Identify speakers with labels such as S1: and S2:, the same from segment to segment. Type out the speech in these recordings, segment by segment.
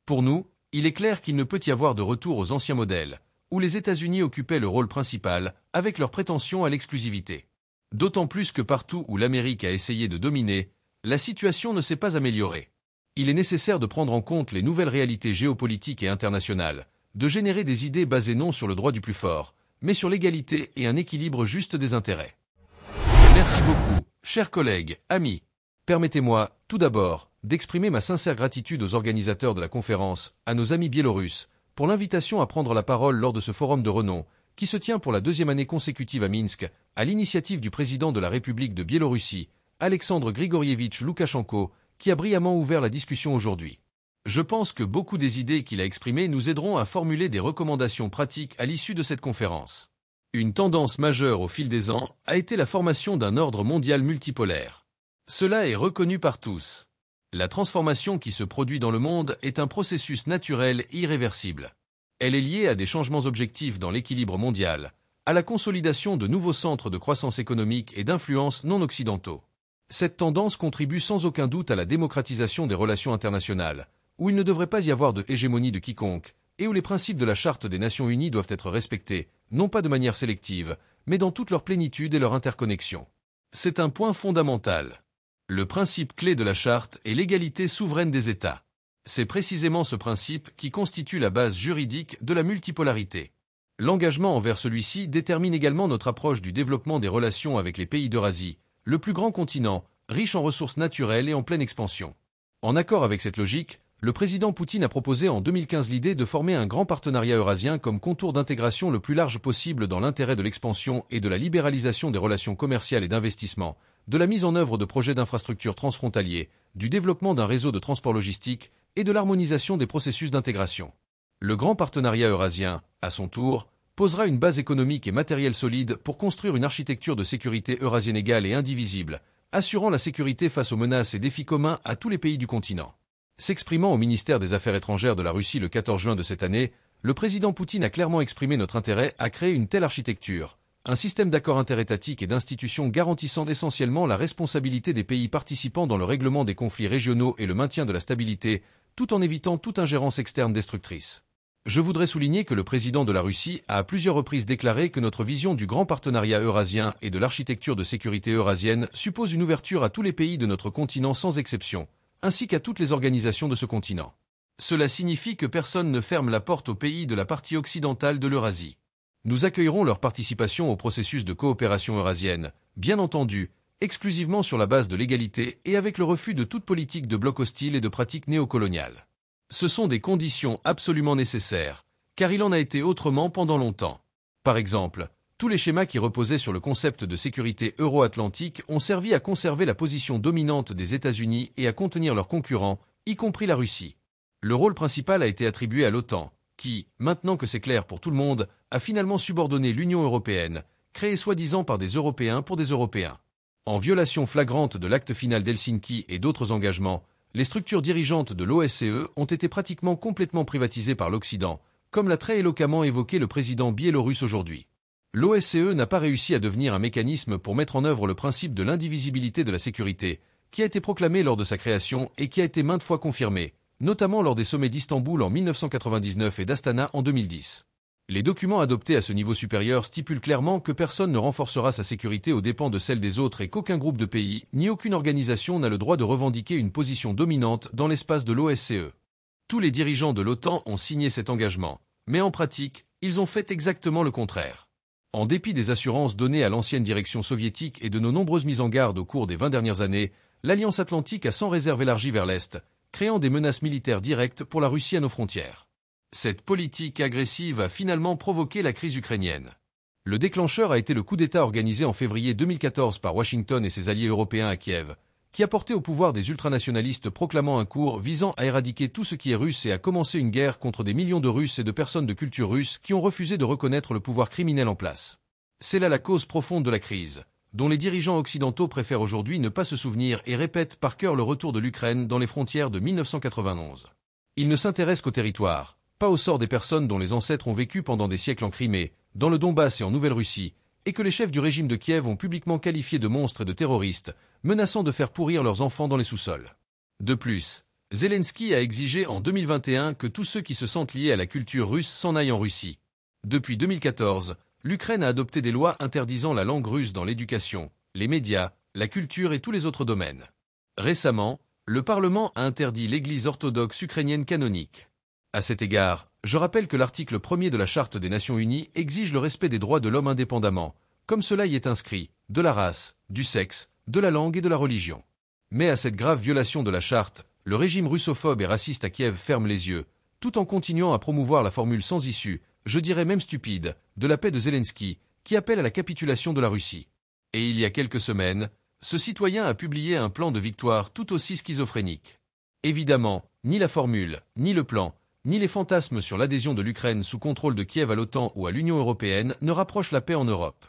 S1: Pour nous, il est clair qu'il ne peut y avoir de retour aux anciens modèles, où les États-Unis occupaient le rôle principal, avec leur prétention à l'exclusivité. D'autant plus que partout où l'Amérique a essayé de dominer, la situation ne s'est pas améliorée. Il est nécessaire de prendre en compte les nouvelles réalités géopolitiques et internationales, de générer des idées basées non sur le droit du plus fort, mais sur l'égalité et un équilibre juste des intérêts. Merci beaucoup, chers collègues, amis. Permettez-moi, tout d'abord, d'exprimer ma sincère gratitude aux organisateurs de la conférence, à nos amis biélorusses, pour l'invitation à prendre la parole lors de ce forum de renom, qui se tient pour la 2e année consécutive à Minsk, à l'initiative du président de la République de Biélorussie, Alexandre Grigorievitch Loukachenko, qui a brillamment ouvert la discussion aujourd'hui. Je pense que beaucoup des idées qu'il a exprimées nous aideront à formuler des recommandations pratiques à l'issue de cette conférence. Une tendance majeure au fil des ans a été la formation d'un ordre mondial multipolaire. Cela est reconnu par tous. La transformation qui se produit dans le monde est un processus naturel et irréversible. Elle est liée à des changements objectifs dans l'équilibre mondial, à la consolidation de nouveaux centres de croissance économique et d'influence non occidentaux. Cette tendance contribue sans aucun doute à la démocratisation des relations internationales, où il ne devrait pas y avoir de hégémonie de quiconque, et où les principes de la Charte des Nations Unies doivent être respectés, non pas de manière sélective, mais dans toute leur plénitude et leur interconnexion. C'est un point fondamental. Le principe clé de la Charte est l'égalité souveraine des États. C'est précisément ce principe qui constitue la base juridique de la multipolarité. L'engagement envers celui-ci détermine également notre approche du développement des relations avec les pays d'Eurasie, le plus grand continent, riche en ressources naturelles et en pleine expansion. En accord avec cette logique, le président Poutine a proposé en 2015 l'idée de former un grand partenariat eurasien comme contour d'intégration le plus large possible dans l'intérêt de l'expansion et de la libéralisation des relations commerciales et d'investissement, de la mise en œuvre de projets d'infrastructures transfrontaliers, du développement d'un réseau de transport logistique et de l'harmonisation des processus d'intégration. Le grand partenariat eurasien, à son tour, posera une base économique et matérielle solide pour construire une architecture de sécurité eurasienne égale et indivisible, assurant la sécurité face aux menaces et défis communs à tous les pays du continent. S'exprimant au ministère des Affaires étrangères de la Russie le 14 juin de cette année, le président Poutine a clairement exprimé notre intérêt à créer une telle architecture, un système d'accords interétatiques et d'institutions garantissant essentiellement la responsabilité des pays participants dans le règlement des conflits régionaux et le maintien de la stabilité, tout en évitant toute ingérence externe destructrice. Je voudrais souligner que le président de la Russie a à plusieurs reprises déclaré que notre vision du grand partenariat eurasien et de l'architecture de sécurité eurasienne suppose une ouverture à tous les pays de notre continent sans exception, ainsi qu'à toutes les organisations de ce continent. Cela signifie que personne ne ferme la porte aux pays de la partie occidentale de l'Eurasie. Nous accueillerons leur participation au processus de coopération eurasienne, bien entendu, exclusivement sur la base de l'égalité et avec le refus de toute politique de bloc hostile et de pratiques néocoloniales. Ce sont des conditions absolument nécessaires, car il en a été autrement pendant longtemps. Par exemple, tous les schémas qui reposaient sur le concept de sécurité euro-atlantique ont servi à conserver la position dominante des États-Unis et à contenir leurs concurrents, y compris la Russie. Le rôle principal a été attribué à l'OTAN, qui, maintenant que c'est clair pour tout le monde, a finalement subordonné l'Union européenne, créée soi-disant par des Européens pour des Européens. En violation flagrante de l'acte final d'Helsinki et d'autres engagements, les structures dirigeantes de l'OSCE ont été pratiquement complètement privatisées par l'Occident, comme l'a très éloquemment évoqué le président biélorusse aujourd'hui. L'OSCE n'a pas réussi à devenir un mécanisme pour mettre en œuvre le principe de l'indivisibilité de la sécurité, qui a été proclamé lors de sa création et qui a été maintes fois confirmé, notamment lors des sommets d'Istanbul en 1999 et d'Astana en 2010. Les documents adoptés à ce niveau supérieur stipulent clairement que personne ne renforcera sa sécurité aux dépens de celle des autres et qu'aucun groupe de pays, ni aucune organisation n'a le droit de revendiquer une position dominante dans l'espace de l'OSCE. Tous les dirigeants de l'OTAN ont signé cet engagement, mais en pratique, ils ont fait exactement le contraire. En dépit des assurances données à l'ancienne direction soviétique et de nos nombreuses mises en garde au cours des 20 dernières années, l'Alliance Atlantique a sans réserve élargi vers l'Est, créant des menaces militaires directes pour la Russie à nos frontières. Cette politique agressive a finalement provoqué la crise ukrainienne. Le déclencheur a été le coup d'État organisé en février 2014 par Washington et ses alliés européens à Kiev, qui a porté au pouvoir des ultranationalistes proclamant un cours visant à éradiquer tout ce qui est russe et à commencer une guerre contre des millions de Russes et de personnes de culture russe qui ont refusé de reconnaître le pouvoir criminel en place. C'est là la cause profonde de la crise, dont les dirigeants occidentaux préfèrent aujourd'hui ne pas se souvenir et répètent par cœur le retour de l'Ukraine dans les frontières de 1991. Ils ne s'intéressent qu'au territoire, pas au sort des personnes dont les ancêtres ont vécu pendant des siècles en Crimée, dans le Donbass et en Nouvelle-Russie, et que les chefs du régime de Kiev ont publiquement qualifiés de monstres et de terroristes, menaçant de faire pourrir leurs enfants dans les sous-sols. De plus, Zelensky a exigé en 2021 que tous ceux qui se sentent liés à la culture russe s'en aillent en Russie. Depuis 2014, l'Ukraine a adopté des lois interdisant la langue russe dans l'éducation, les médias, la culture et tous les autres domaines. Récemment, le Parlement a interdit l'Église orthodoxe ukrainienne canonique. À cet égard, je rappelle que l'article 1er de la Charte des Nations Unies exige le respect des droits de l'homme indépendamment, comme cela y est inscrit, de la race, du sexe, de la langue et de la religion. Mais à cette grave violation de la Charte, le régime russophobe et raciste à Kiev ferme les yeux, tout en continuant à promouvoir la formule sans issue, je dirais même stupide, de la paix de Zelensky, qui appelle à la capitulation de la Russie. Et il y a quelques semaines, ce citoyen a publié un plan de victoire tout aussi schizophrénique. Évidemment, ni la formule, ni le plan, ni les fantasmes sur l'adhésion de l'Ukraine sous contrôle de Kiev à l'OTAN ou à l'Union européenne ne rapprochent la paix en Europe.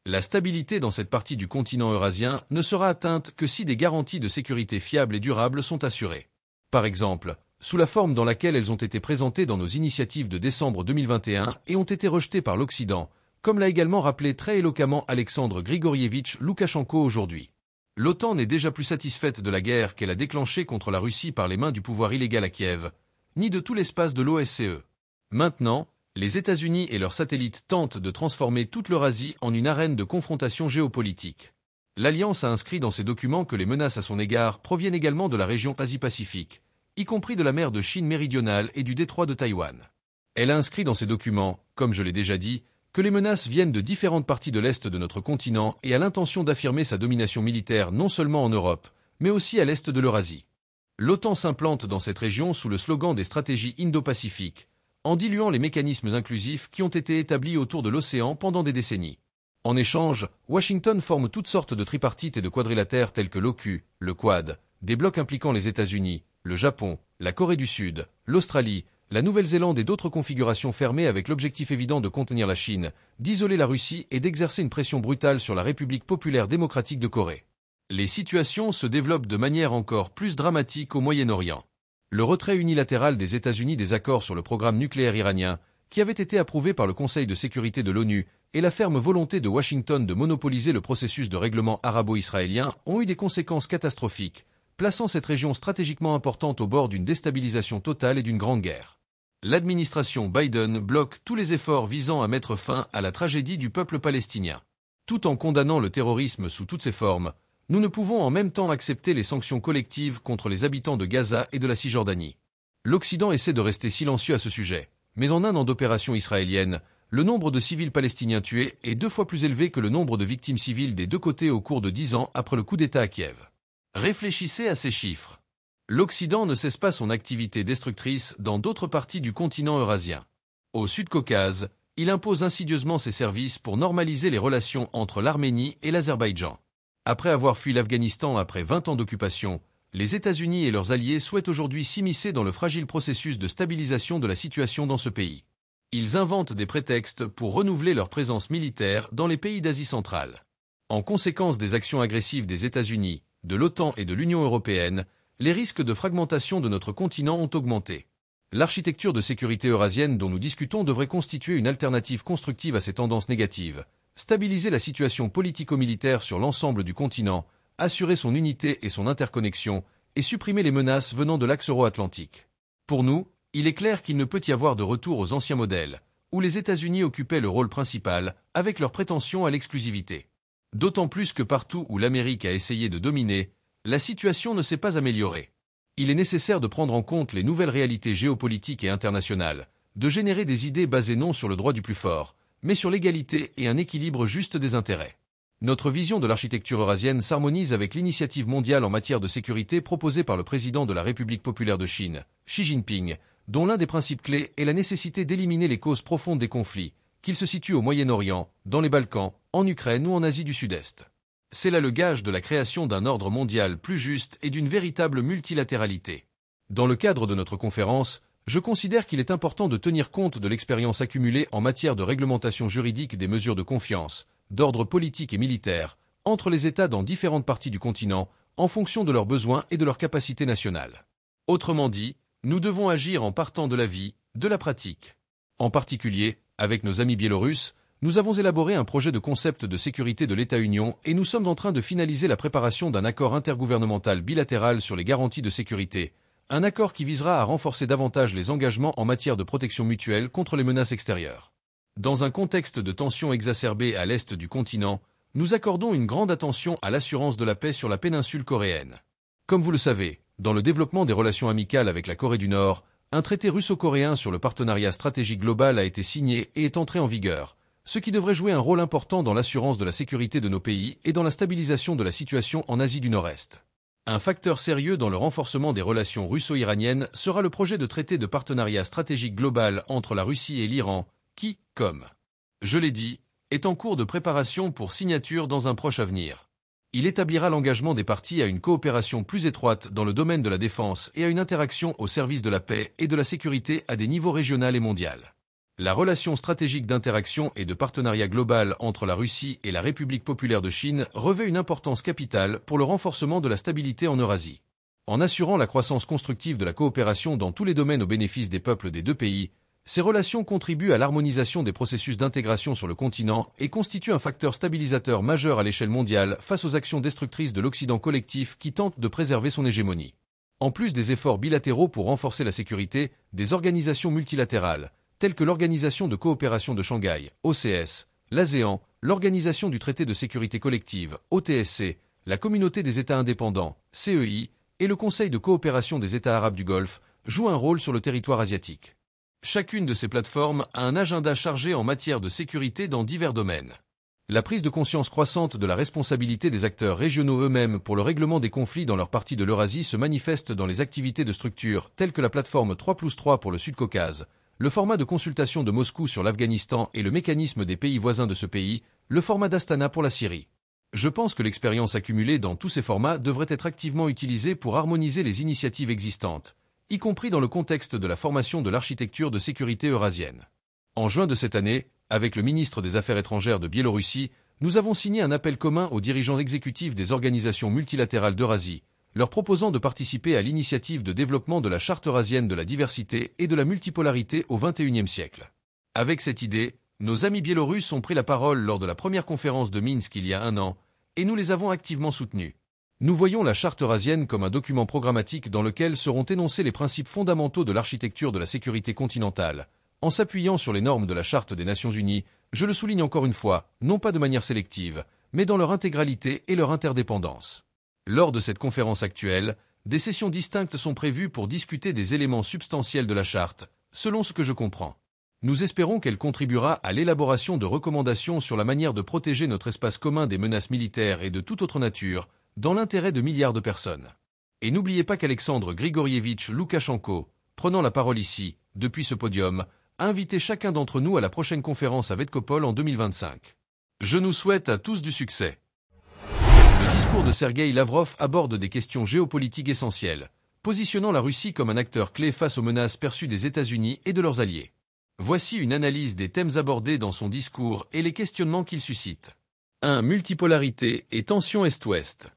S1: La stabilité dans cette partie du continent eurasien ne sera atteinte que si des garanties de sécurité fiables et durables sont assurées. Par exemple, sous la forme dans laquelle elles ont été présentées dans nos initiatives de décembre 2021 et ont été rejetées par l'Occident, comme l'a également rappelé très éloquemment Alexandre Grigorievitch Loukachenko aujourd'hui. L'OTAN n'est déjà plus satisfaite de la guerre qu'elle a déclenchée contre la Russie par les mains du pouvoir illégal à Kiev, ni de tout l'espace de l'OSCE. Maintenant, les États-Unis et leurs satellites tentent de transformer toute l'Eurasie en une arène de confrontation géopolitique. L'Alliance a inscrit dans ses documents que les menaces à son égard proviennent également de la région Asie-Pacifique, y compris de la mer de Chine méridionale et du détroit de Taïwan. Elle a inscrit dans ses documents, comme je l'ai déjà dit, que les menaces viennent de différentes parties de l'Est de notre continent et a l'intention d'affirmer sa domination militaire non seulement en Europe, mais aussi à l'Est de l'Eurasie. L'OTAN s'implante dans cette région sous le slogan des stratégies Indo-Pacifiques, en diluant les mécanismes inclusifs qui ont été établis autour de l'océan pendant des décennies. En échange, Washington forme toutes sortes de tripartites et de quadrilatères tels que l'OCU, le Quad, des blocs impliquant les États-Unis, le Japon, la Corée du Sud, l'Australie, la Nouvelle-Zélande et d'autres configurations fermées avec l'objectif évident de contenir la Chine, d'isoler la Russie et d'exercer une pression brutale sur la République populaire démocratique de Corée. Les situations se développent de manière encore plus dramatique au Moyen-Orient. Le retrait unilatéral des États-Unis des accords sur le programme nucléaire iranien, qui avait été approuvé par le Conseil de sécurité de l'ONU, et la ferme volonté de Washington de monopoliser le processus de règlement arabo-israélien ont eu des conséquences catastrophiques, plaçant cette région stratégiquement importante au bord d'une déstabilisation totale et d'une grande guerre. L'administration Biden bloque tous les efforts visant à mettre fin à la tragédie du peuple palestinien. Tout en condamnant le terrorisme sous toutes ses formes, nous ne pouvons en même temps accepter les sanctions collectives contre les habitants de Gaza et de la Cisjordanie. L'Occident essaie de rester silencieux à ce sujet, mais en un an d'opération israélienne, le nombre de civils palestiniens tués est 2 fois plus élevé que le nombre de victimes civiles des deux côtés au cours de 10 ans après le coup d'État à Kiev. Réfléchissez à ces chiffres. L'Occident ne cesse pas son activité destructrice dans d'autres parties du continent eurasien. Au Sud-Caucase, il impose insidieusement ses services pour normaliser les relations entre l'Arménie et l'Azerbaïdjan. Après avoir fui l'Afghanistan après 20 ans d'occupation, les États-Unis et leurs alliés souhaitent aujourd'hui s'immiscer dans le fragile processus de stabilisation de la situation dans ce pays. Ils inventent des prétextes pour renouveler leur présence militaire dans les pays d'Asie centrale. En conséquence des actions agressives des États-Unis, de l'OTAN et de l'Union européenne, les risques de fragmentation de notre continent ont augmenté. L'architecture de sécurité eurasienne dont nous discutons devrait constituer une alternative constructive à ces tendances négatives, stabiliser la situation politico-militaire sur l'ensemble du continent, assurer son unité et son interconnexion, et supprimer les menaces venant de l'axe euro-atlantique. Pour nous, il est clair qu'il ne peut y avoir de retour aux anciens modèles, où les États-Unis occupaient le rôle principal, avec leur prétention à l'exclusivité. D'autant plus que partout où l'Amérique a essayé de dominer, la situation ne s'est pas améliorée. Il est nécessaire de prendre en compte les nouvelles réalités géopolitiques et internationales, de générer des idées basées non sur le droit du plus fort, mais sur l'égalité et un équilibre juste des intérêts. Notre vision de l'architecture eurasienne s'harmonise avec l'initiative mondiale en matière de sécurité proposée par le président de la République populaire de Chine, Xi Jinping, dont l'un des principes clés est la nécessité d'éliminer les causes profondes des conflits, qu'ils se situent au Moyen-Orient, dans les Balkans, en Ukraine ou en Asie du Sud-Est. C'est là le gage de la création d'un ordre mondial plus juste et d'une véritable multilatéralité. Dans le cadre de notre conférence, je considère qu'il est important de tenir compte de l'expérience accumulée en matière de réglementation juridique des mesures de confiance, d'ordre politique et militaire, entre les États dans différentes parties du continent, en fonction de leurs besoins et de leurs capacités nationales. Autrement dit, nous devons agir en partant de la vie, de la pratique. En particulier, avec nos amis biélorusses, nous avons élaboré un projet de concept de sécurité de l'État-Union et nous sommes en train de finaliser la préparation d'un accord intergouvernemental bilatéral sur les garanties de sécurité, Un accord qui visera à renforcer davantage les engagements en matière de protection mutuelle contre les menaces extérieures. Dans un contexte de tensions exacerbées à l'est du continent, nous accordons une grande attention à l'assurance de la paix sur la péninsule coréenne. Comme vous le savez, dans le développement des relations amicales avec la Corée du Nord, un traité russo-coréen sur le partenariat stratégique global a été signé et est entré en vigueur, ce qui devrait jouer un rôle important dans l'assurance de la sécurité de nos pays et dans la stabilisation de la situation en Asie du Nord-Est. Un facteur sérieux dans le renforcement des relations russo-iraniennes sera le projet de traité de partenariat stratégique global entre la Russie et l'Iran, qui, comme je l'ai dit, est en cours de préparation pour signature dans un proche avenir. Il établira l'engagement des parties à une coopération plus étroite dans le domaine de la défense et à une interaction au service de la paix et de la sécurité à des niveaux régionaux et mondiaux. La relation stratégique d'interaction et de partenariat global entre la Russie et la République populaire de Chine revêt une importance capitale pour le renforcement de la stabilité en Eurasie. En assurant la croissance constructive de la coopération dans tous les domaines au bénéfice des peuples des deux pays, ces relations contribuent à l'harmonisation des processus d'intégration sur le continent et constituent un facteur stabilisateur majeur à l'échelle mondiale face aux actions destructrices de l'Occident collectif qui tente de préserver son hégémonie. En plus des efforts bilatéraux pour renforcer la sécurité, des organisations multilatérales, telles que l'Organisation de coopération de Shanghai, OCS, l'ASEAN, l'Organisation du traité de sécurité collective, OTSC, la Communauté des États indépendants, CEI, et le Conseil de coopération des États arabes du Golfe, jouent un rôle sur le territoire asiatique. Chacune de ces plateformes a un agenda chargé en matière de sécurité dans divers domaines. La prise de conscience croissante de la responsabilité des acteurs régionaux eux-mêmes pour le règlement des conflits dans leur partie de l'Eurasie se manifeste dans les activités de structures telles que la plateforme 3+3 pour le Sud-Caucase, le format de consultation de Moscou sur l'Afghanistan et le mécanisme des pays voisins de ce pays, le format d'Astana pour la Syrie. Je pense que l'expérience accumulée dans tous ces formats devrait être activement utilisée pour harmoniser les initiatives existantes, y compris dans le contexte de la formation de l'architecture de sécurité eurasienne. En juin de cette année, avec le ministre des Affaires étrangères de Biélorussie, nous avons signé un appel commun aux dirigeants exécutifs des organisations multilatérales d'Eurasie, leur proposant de participer à l'initiative de développement de la Charte eurasienne de la diversité et de la multipolarité au XXIe siècle. Avec cette idée, nos amis biélorusses ont pris la parole lors de la première conférence de Minsk il y a un an, et nous les avons activement soutenus. Nous voyons la Charte eurasienne comme un document programmatique dans lequel seront énoncés les principes fondamentaux de l'architecture de la sécurité continentale, en s'appuyant sur les normes de la Charte des Nations Unies, je le souligne encore une fois, non pas de manière sélective, mais dans leur intégralité et leur interdépendance. Lors de cette conférence actuelle, des sessions distinctes sont prévues pour discuter des éléments substantiels de la Charte, selon ce que je comprends. Nous espérons qu'elle contribuera à l'élaboration de recommandations sur la manière de protéger notre espace commun des menaces militaires et de toute autre nature, dans l'intérêt de milliards de personnes. Et n'oubliez pas qu'Alexandre Grigorievitch Loukachenko, prenant la parole ici, depuis ce podium, a invité chacun d'entre nous à la prochaine conférence à Vedkopol en 2025. Je nous souhaite à tous du succès. Le discours de Sergueï Lavrov aborde des questions géopolitiques essentielles, positionnant la Russie comme un acteur clé face aux menaces perçues des États-Unis et de leurs alliés. Voici une analyse des thèmes abordés dans son discours et les questionnements qu'il suscite. 1. Multipolarité et tension Est-Ouest.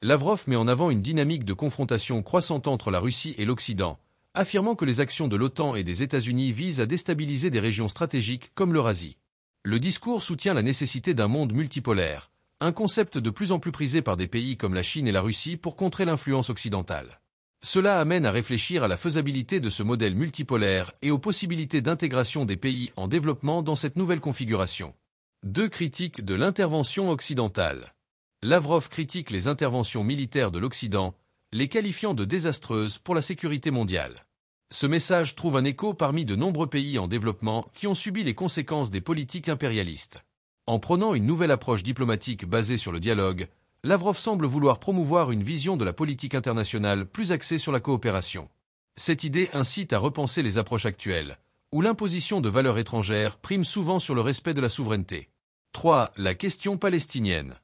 S1: Lavrov met en avant une dynamique de confrontation croissante entre la Russie et l'Occident, affirmant que les actions de l'OTAN et des États-Unis visent à déstabiliser des régions stratégiques comme l'Eurasie. Le discours soutient la nécessité d'un monde multipolaire, un concept de plus en plus prisé par des pays comme la Chine et la Russie pour contrer l'influence occidentale. Cela amène à réfléchir à la faisabilité de ce modèle multipolaire et aux possibilités d'intégration des pays en développement dans cette nouvelle configuration. 2. Critique de l'intervention occidentale. Lavrov critique les interventions militaires de l'Occident, les qualifiant de désastreuses pour la sécurité mondiale. Ce message trouve un écho parmi de nombreux pays en développement qui ont subi les conséquences des politiques impérialistes. En prônant une nouvelle approche diplomatique basée sur le dialogue, Lavrov semble vouloir promouvoir une vision de la politique internationale plus axée sur la coopération. Cette idée incite à repenser les approches actuelles, où l'imposition de valeurs étrangères prime souvent sur le respect de la souveraineté. 3. La question palestinienne.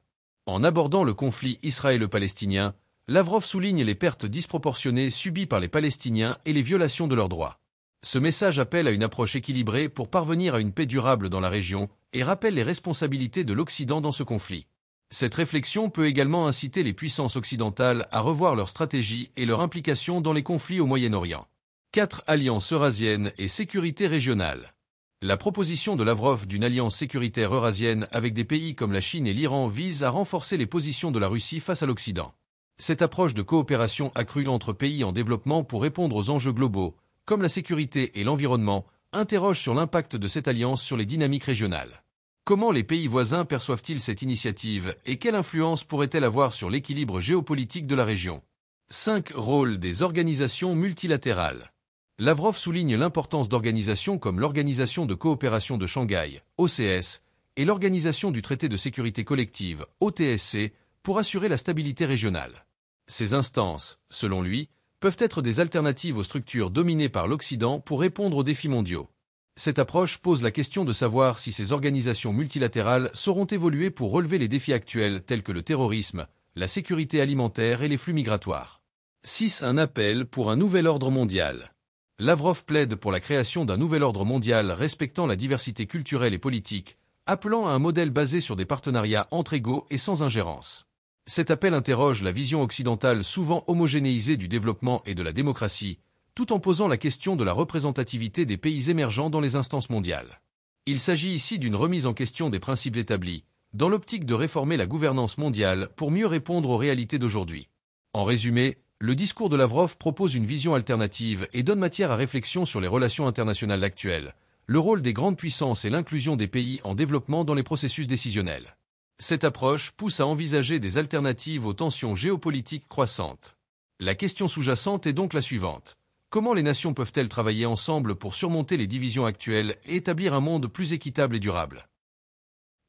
S1: En abordant le conflit israélo-palestinien, Lavrov souligne les pertes disproportionnées subies par les Palestiniens et les violations de leurs droits. Ce message appelle à une approche équilibrée pour parvenir à une paix durable dans la région et rappelle les responsabilités de l'Occident dans ce conflit. Cette réflexion peut également inciter les puissances occidentales à revoir leur stratégie et leur implication dans les conflits au Moyen-Orient. 4. Alliance eurasienne et sécurité régionale. La proposition de Lavrov d'une alliance sécuritaire eurasienne avec des pays comme la Chine et l'Iran vise à renforcer les positions de la Russie face à l'Occident. Cette approche de coopération accrue entre pays en développement pour répondre aux enjeux globaux, comme la sécurité et l'environnement, interroge sur l'impact de cette alliance sur les dynamiques régionales. Comment les pays voisins perçoivent-ils cette initiative et quelle influence pourrait-elle avoir sur l'équilibre géopolitique de la région? 5. Rôle des organisations multilatérales. Lavrov souligne l'importance d'organisations comme l'Organisation de coopération de Shanghai, OCS, et l'Organisation du traité de sécurité collective, OTSC, pour assurer la stabilité régionale. Ces instances, selon lui, peuvent être des alternatives aux structures dominées par l'Occident pour répondre aux défis mondiaux. Cette approche pose la question de savoir si ces organisations multilatérales sauront évoluer pour relever les défis actuels tels que le terrorisme, la sécurité alimentaire et les flux migratoires. 6. Un appel pour un nouvel ordre mondial. Lavrov plaide pour la création d'un nouvel ordre mondial respectant la diversité culturelle et politique, appelant à un modèle basé sur des partenariats entre égaux et sans ingérence. Cet appel interroge la vision occidentale souvent homogénéisée du développement et de la démocratie, tout en posant la question de la représentativité des pays émergents dans les instances mondiales. Il s'agit ici d'une remise en question des principes établis, dans l'optique de réformer la gouvernance mondiale pour mieux répondre aux réalités d'aujourd'hui. En résumé, le discours de Lavrov propose une vision alternative et donne matière à réflexion sur les relations internationales actuelles, le rôle des grandes puissances et l'inclusion des pays en développement dans les processus décisionnels. Cette approche pousse à envisager des alternatives aux tensions géopolitiques croissantes. La question sous-jacente est donc la suivante. Comment les nations peuvent-elles travailler ensemble pour surmonter les divisions actuelles et établir un monde plus équitable et durable?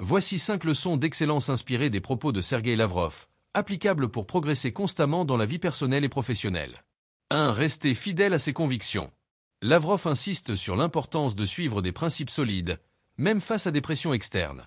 S1: Voici 5 leçons d'excellence inspirées des propos de Sergueï Lavrov, applicables pour progresser constamment dans la vie personnelle et professionnelle. 1. Rester fidèle à ses convictions. Lavrov insiste sur l'importance de suivre des principes solides, même face à des pressions externes.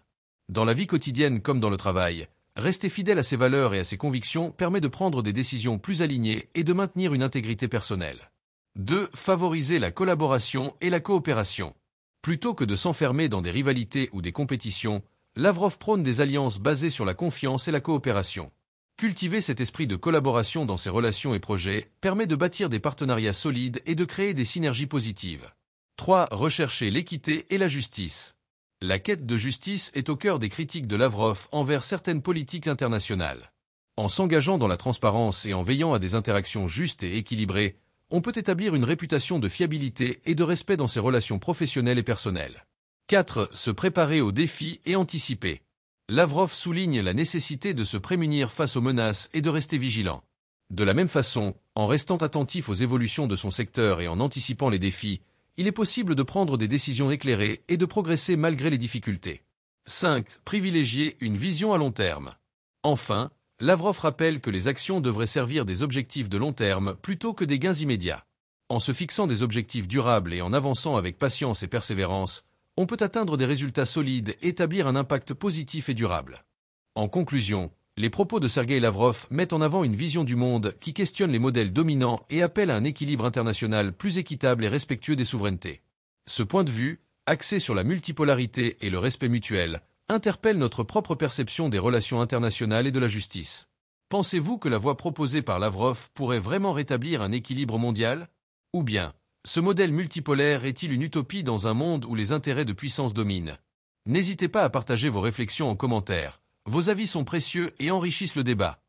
S1: Dans la vie quotidienne comme dans le travail, rester fidèle à ses valeurs et à ses convictions permet de prendre des décisions plus alignées et de maintenir une intégrité personnelle. 2. Favoriser la collaboration et la coopération. Plutôt que de s'enfermer dans des rivalités ou des compétitions, Lavrov prône des alliances basées sur la confiance et la coopération. Cultiver cet esprit de collaboration dans ses relations et projets permet de bâtir des partenariats solides et de créer des synergies positives. 3. Rechercher l'équité et la justice. La quête de justice est au cœur des critiques de Lavrov envers certaines politiques internationales. En s'engageant dans la transparence et en veillant à des interactions justes et équilibrées, on peut établir une réputation de fiabilité et de respect dans ses relations professionnelles et personnelles. 4. Se préparer aux défis et anticiper. Lavrov souligne la nécessité de se prémunir face aux menaces et de rester vigilant. De la même façon, en restant attentif aux évolutions de son secteur et en anticipant les défis, il est possible de prendre des décisions éclairées et de progresser malgré les difficultés. 5. Privilégier une vision à long terme. Enfin, Lavrov rappelle que les actions devraient servir des objectifs de long terme plutôt que des gains immédiats. En se fixant des objectifs durables et en avançant avec patience et persévérance, on peut atteindre des résultats solides et établir un impact positif et durable. En conclusion, les propos de Sergueï Lavrov mettent en avant une vision du monde qui questionne les modèles dominants et appelle à un équilibre international plus équitable et respectueux des souverainetés. Ce point de vue, axé sur la multipolarité et le respect mutuel, interpelle notre propre perception des relations internationales et de la justice. Pensez-vous que la voie proposée par Lavrov pourrait vraiment rétablir un équilibre mondial? Ou bien, ce modèle multipolaire est-il une utopie dans un monde où les intérêts de puissance dominent? N'hésitez pas à partager vos réflexions en commentaire. Vos avis sont précieux et enrichissent le débat.